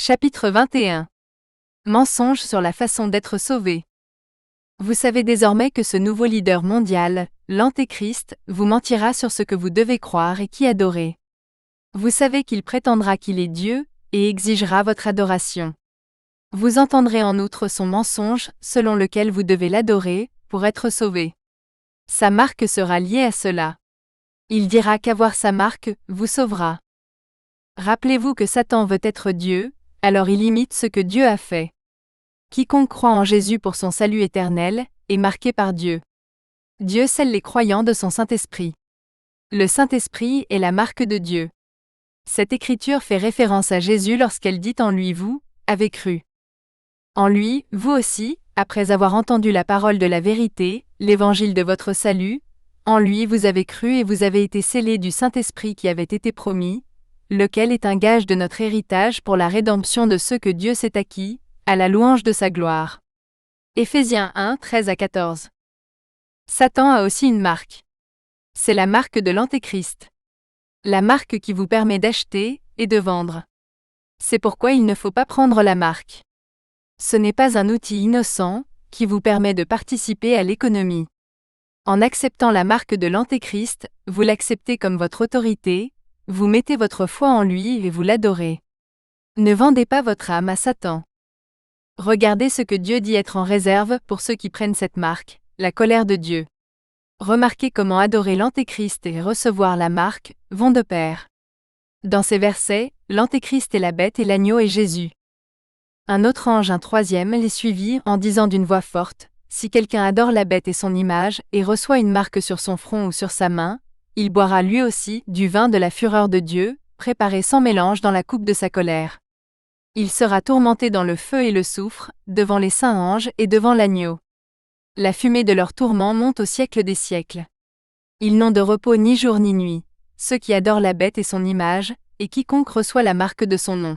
Chapitre 21. Mensonges sur la façon d'être sauvé. Vous savez désormais que ce nouveau leader mondial, l'Antéchrist, vous mentira sur ce que vous devez croire et qui adorer. Vous savez qu'il prétendra qu'il est Dieu, et exigera votre adoration. Vous entendrez en outre son mensonge, selon lequel vous devez l'adorer, pour être sauvé. Sa marque sera liée à cela. Il dira qu'avoir sa marque, vous sauvera. Rappelez-vous que Satan veut être Dieu, alors il imite ce que Dieu a fait. Quiconque croit en Jésus pour son salut éternel, est marqué par Dieu. Dieu scelle les croyants de son Saint-Esprit. Le Saint-Esprit est la marque de Dieu. Cette écriture fait référence à Jésus lorsqu'elle dit en lui vous, avez cru. En lui, vous aussi, après avoir entendu la parole de la vérité, l'évangile de votre salut, en lui vous avez cru et vous avez été scellés du Saint-Esprit qui avait été promis, lequel est un gage de notre héritage pour la rédemption de ceux que Dieu s'est acquis, à la louange de sa gloire. Éphésiens 1, 13-14. Satan a aussi une marque. C'est la marque de l'Antéchrist. La marque qui vous permet d'acheter et de vendre. C'est pourquoi il ne faut pas prendre la marque. Ce n'est pas un outil innocent, qui vous permet de participer à l'économie. En acceptant la marque de l'Antéchrist, vous l'acceptez comme votre autorité, vous mettez votre foi en lui et vous l'adorez. Ne vendez pas votre âme à Satan. Regardez ce que Dieu dit être en réserve pour ceux qui prennent cette marque, la colère de Dieu. Remarquez comment adorer l'Antéchrist et recevoir la marque vont de pair. Dans ces versets, l'Antéchrist est la bête et l'agneau est Jésus. Un autre ange, un troisième, les suivit en disant d'une voix forte, « Si quelqu'un adore la bête et son image, et reçoit une marque sur son front ou sur sa main, il boira lui aussi du vin de la fureur de Dieu, préparé sans mélange dans la coupe de sa colère. Il sera tourmenté dans le feu et le soufre, devant les saints anges et devant l'agneau. La fumée de leur tourment monte au siècle des siècles. Ils n'ont de repos ni jour ni nuit, ceux qui adorent la bête et son image, et quiconque reçoit la marque de son nom. »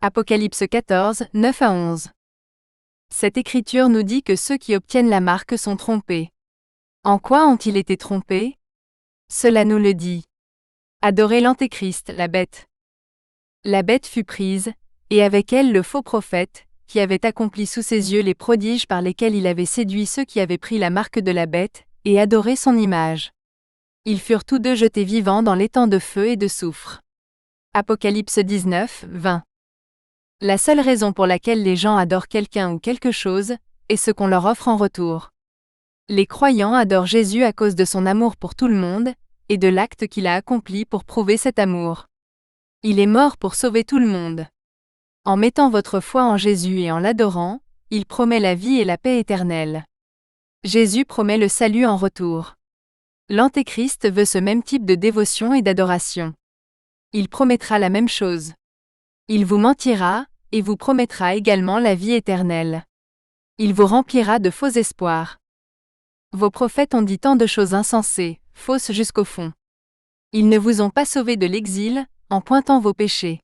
Apocalypse 14, 9-11. Cette écriture nous dit que ceux qui obtiennent la marque sont trompés. En quoi ont-ils été trompés? Cela nous le dit. Adorez l'Antéchrist, la bête. La bête fut prise, et avec elle le faux prophète, qui avait accompli sous ses yeux les prodiges par lesquels il avait séduit ceux qui avaient pris la marque de la bête, et adoré son image. Ils furent tous deux jetés vivants dans l'étang de feu et de soufre. Apocalypse 19, 20. La seule raison pour laquelle les gens adorent quelqu'un ou quelque chose, est ce qu'on leur offre en retour. Les croyants adorent Jésus à cause de son amour pour tout le monde, et de l'acte qu'il a accompli pour prouver cet amour. Il est mort pour sauver tout le monde. En mettant votre foi en Jésus et en l'adorant, il promet la vie et la paix éternelle. Jésus promet le salut en retour. L'Antéchrist veut ce même type de dévotion et d'adoration. Il promettra la même chose. Il vous mentira, et vous promettra également la vie éternelle. Il vous remplira de faux espoirs. Vos prophètes ont dit tant de choses insensées, fausses jusqu'au fond. Ils ne vous ont pas sauvé de l'exil, en pointant vos péchés.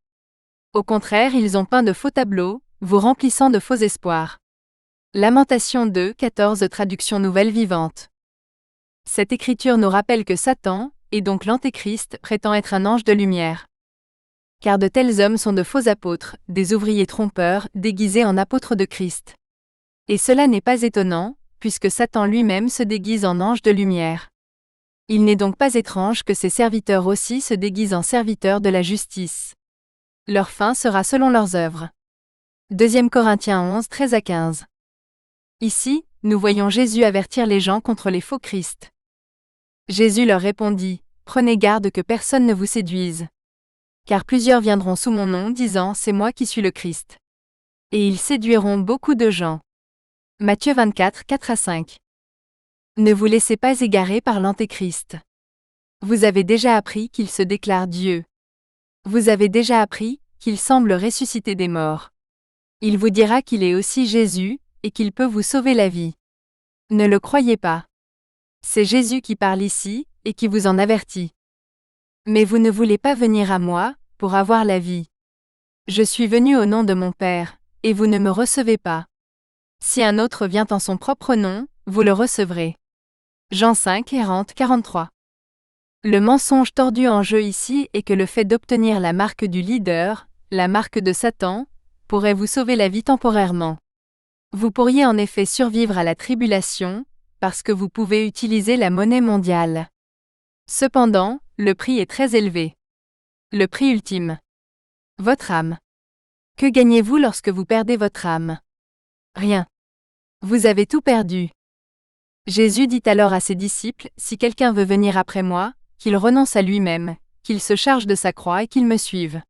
Au contraire, ils ont peint de faux tableaux, vous remplissant de faux espoirs. Lamentation 2, 14 traduction nouvelle vivante. Cette écriture nous rappelle que Satan, et donc l'Antéchrist, prétend être un ange de lumière. Car de tels hommes sont de faux apôtres, des ouvriers trompeurs, déguisés en apôtres de Christ. Et cela n'est pas étonnant, puisque Satan lui-même se déguise en ange de lumière. Il n'est donc pas étrange que ses serviteurs aussi se déguisent en serviteurs de la justice. Leur fin sera selon leurs œuvres. 2 Corinthiens 11, 13-15. Ici, nous voyons Jésus avertir les gens contre les faux Christ. Jésus leur répondit, « Prenez garde que personne ne vous séduise. Car plusieurs viendront sous mon nom disant, c'est moi qui suis le Christ. Et ils séduiront beaucoup de gens. » Matthieu 24, 4-5. Ne vous laissez pas égarer par l'Antéchrist. Vous avez déjà appris qu'il se déclare Dieu. Vous avez déjà appris qu'il semble ressusciter des morts. Il vous dira qu'il est aussi Jésus, et qu'il peut vous sauver la vie. Ne le croyez pas. C'est Jésus qui parle ici, et qui vous en avertit. Mais vous ne voulez pas venir à moi, pour avoir la vie. Je suis venu au nom de mon Père, et vous ne me recevez pas. Si un autre vient en son propre nom, vous le recevrez. Jean 5, 40, 43. Le mensonge tordu en jeu ici est que le fait d'obtenir la marque du leader, la marque de Satan, pourrait vous sauver la vie temporairement. Vous pourriez en effet survivre à la tribulation, parce que vous pouvez utiliser la monnaie mondiale. Cependant, le prix est très élevé. Le prix ultime. Votre âme. Que gagnez-vous lorsque vous perdez votre âme? Rien. Vous avez tout perdu. Jésus dit alors à ses disciples, si quelqu'un veut venir après moi, qu'il renonce à lui-même, qu'il se charge de sa croix et qu'il me suive.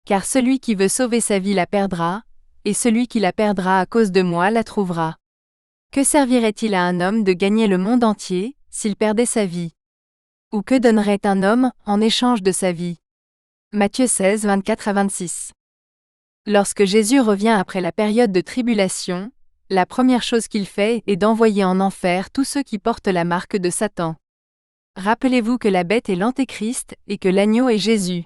Car celui qui veut sauver sa vie la perdra, et celui qui la perdra à cause de moi la trouvera. Que servirait-il à un homme de gagner le monde entier, s'il perdait sa vie? Ou que donnerait un homme en échange de sa vie? Matthieu 16, 24 à 26. Lorsque Jésus revient après la période de tribulation, la première chose qu'il fait est d'envoyer en enfer tous ceux qui portent la marque de Satan. Rappelez-vous que la bête est l'Antéchrist et que l'agneau est Jésus.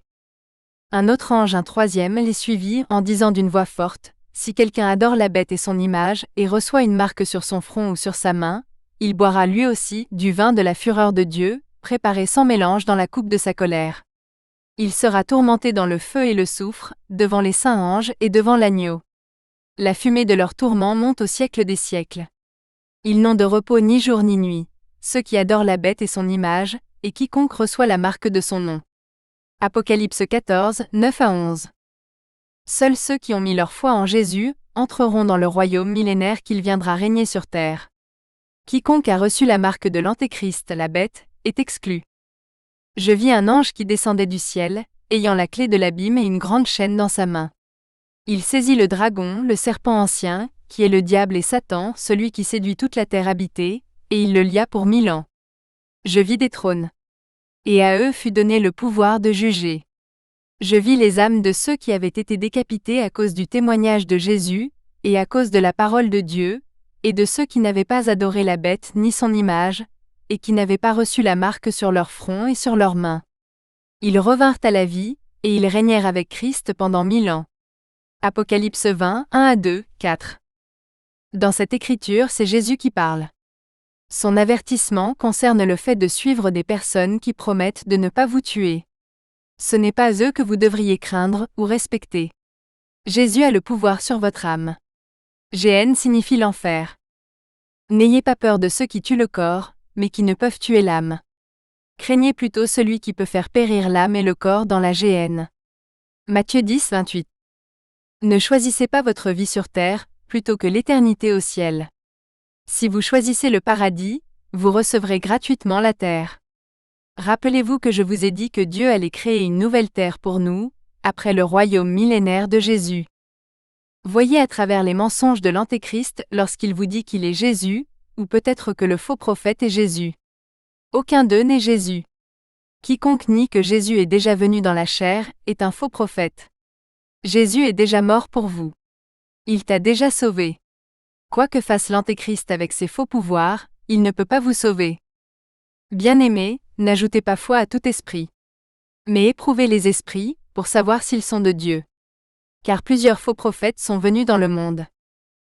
Un autre ange, un troisième, les suivit en disant d'une voix forte, « Si quelqu'un adore la bête et son image et reçoit une marque sur son front ou sur sa main, il boira lui aussi du vin de la fureur de Dieu, préparé sans mélange dans la coupe de sa colère. Il sera tourmenté dans le feu et le soufre, devant les saints anges et devant l'agneau. La fumée de leur tourment monte au siècle des siècles. Ils n'ont de repos ni jour ni nuit, ceux qui adorent la bête et son image, et quiconque reçoit la marque de son nom. » Apocalypse 14, 9 à 11. Seuls ceux qui ont mis leur foi en Jésus entreront dans le royaume millénaire qu'il viendra régner sur terre. Quiconque a reçu la marque de l'Antéchrist, la bête, est exclu. Je vis un ange qui descendait du ciel, ayant la clé de l'abîme et une grande chaîne dans sa main. Il saisit le dragon, le serpent ancien, qui est le diable et Satan, celui qui séduit toute la terre habitée, et il le lia pour 1000 ans. Je vis des trônes. Et à eux fut donné le pouvoir de juger. Je vis les âmes de ceux qui avaient été décapités à cause du témoignage de Jésus, et à cause de la parole de Dieu, et de ceux qui n'avaient pas adoré la bête ni son image, et qui n'avaient pas reçu la marque sur leur front et sur leurs mains. Ils revinrent à la vie, et ils régnèrent avec Christ pendant 1000 ans. Apocalypse 20, 1 à 2, 4. Dans cette écriture, c'est Jésus qui parle. Son avertissement concerne le fait de suivre des personnes qui promettent de ne pas vous tuer. Ce n'est pas eux que vous devriez craindre ou respecter. Jésus a le pouvoir sur votre âme. GN signifie l'enfer. N'ayez pas peur de ceux qui tuent le corps, mais qui ne peuvent tuer l'âme. Craignez plutôt celui qui peut faire périr l'âme et le corps dans la GN. Matthieu 10, 28. Ne choisissez pas votre vie sur terre, plutôt que l'éternité au ciel. Si vous choisissez le paradis, vous recevrez gratuitement la terre. Rappelez-vous que je vous ai dit que Dieu allait créer une nouvelle terre pour nous, après le royaume millénaire de Jésus. Voyez à travers les mensonges de l'Antéchrist lorsqu'il vous dit qu'il est Jésus, ou peut-être que le faux prophète est Jésus. Aucun d'eux n'est Jésus. Quiconque nie que Jésus est déjà venu dans la chair est un faux prophète. Jésus est déjà mort pour vous. Il t'a déjà sauvé. Quoi que fasse l'Antéchrist avec ses faux pouvoirs, il ne peut pas vous sauver. Bien-aimés, n'ajoutez pas foi à tout esprit. Mais éprouvez les esprits, pour savoir s'ils sont de Dieu. Car plusieurs faux prophètes sont venus dans le monde.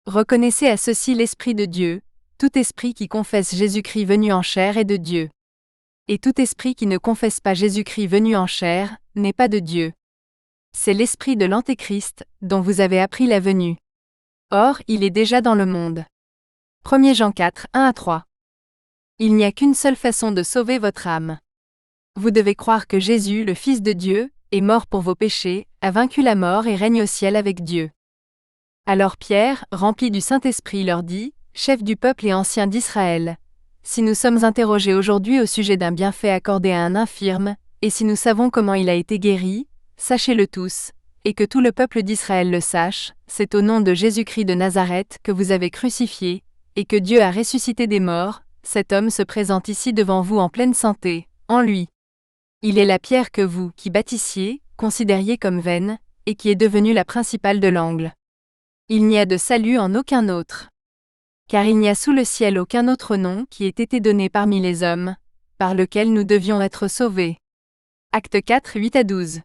Reconnaissez à ceux-ci l'Esprit de Dieu, tout esprit qui confesse Jésus-Christ venu en chair est de Dieu. Et tout esprit qui ne confesse pas Jésus-Christ venu en chair, n'est pas de Dieu. C'est l'esprit de l'Antéchrist, dont vous avez appris la venue. Or, il est déjà dans le monde. 1 Jean 4, 1 à 3. Il n'y a qu'une seule façon de sauver votre âme. Vous devez croire que Jésus, le Fils de Dieu, est mort pour vos péchés, a vaincu la mort et règne au ciel avec Dieu. Alors Pierre, rempli du Saint-Esprit, leur dit, chef du peuple et ancien d'Israël, si nous sommes interrogés aujourd'hui au sujet d'un bienfait accordé à un infirme, et si nous savons comment il a été guéri, sachez-le tous, et que tout le peuple d'Israël le sache, c'est au nom de Jésus-Christ de Nazareth que vous avez crucifié, et que Dieu a ressuscité des morts, cet homme se présente ici devant vous en pleine santé, en lui. Il est la pierre que vous, qui bâtissiez, considériez comme vaine, et qui est devenue la principale de l'angle. Il n'y a de salut en aucun autre. Car il n'y a sous le ciel aucun autre nom qui ait été donné parmi les hommes, par lequel nous devions être sauvés. Actes 4, 8 à 12.